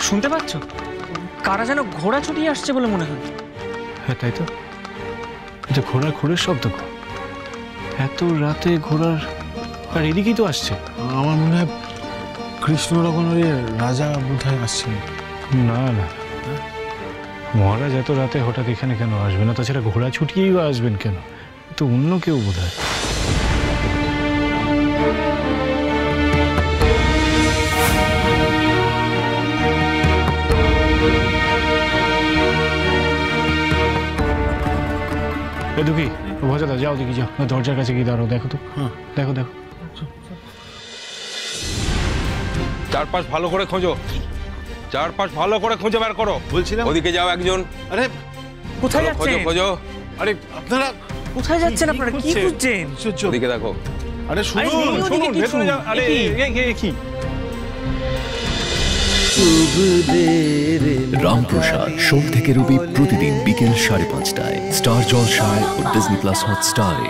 শুনতে পাচ্ছ? কারা যেন ঘোড়া ছুটিয়ে আসছে বলে মনে হয়। হ্যাঁ তাই তো, এটা ঘোড়ার খোরের শব্দ। এত রাতে ঘোড়ার, আর এদিকেই তো আসছে। আমার মনে হয় কৃষ্ণনগরের রাজা বোধহয় আসছেন। না না, মহারাজ এত রাতে হঠাৎ এখানে কেন আসবেন না? তাছাড়া ঘোড়া ছুটিয়েই বা আসবেন কেন? তো অন্য কেউ বোধ হয়। দুঃখী ভজাদা, যাও দেখি, যাও দরজার কাছে গিয়ে দাঁড়াও, দেখো তো। দেখো দেখো, চারপাশ ভালো করে খোঁজো, চারপাশ ভালো করে খুঁজে বের করো। বলছিলাম ওদিকে যাও একজন। আরে কোথায় খোঁজো যাচ্ছেন? খোঁজো, আরে আপনারা কোথায় যাচ্ছেন আপনারা? কি খুঁজছেন? ওদিকে দেখো। আরে আরে শুনুন এই ওদিকে শুনুন, কিছু। ভেতরে যান। আরে কি রামপ্রসাদ সোম থেকে রবি প্রতিদিন বিকেল 5:30টায় স্টার জলসায় ও ডিজনি প্লাস হটস্টারে।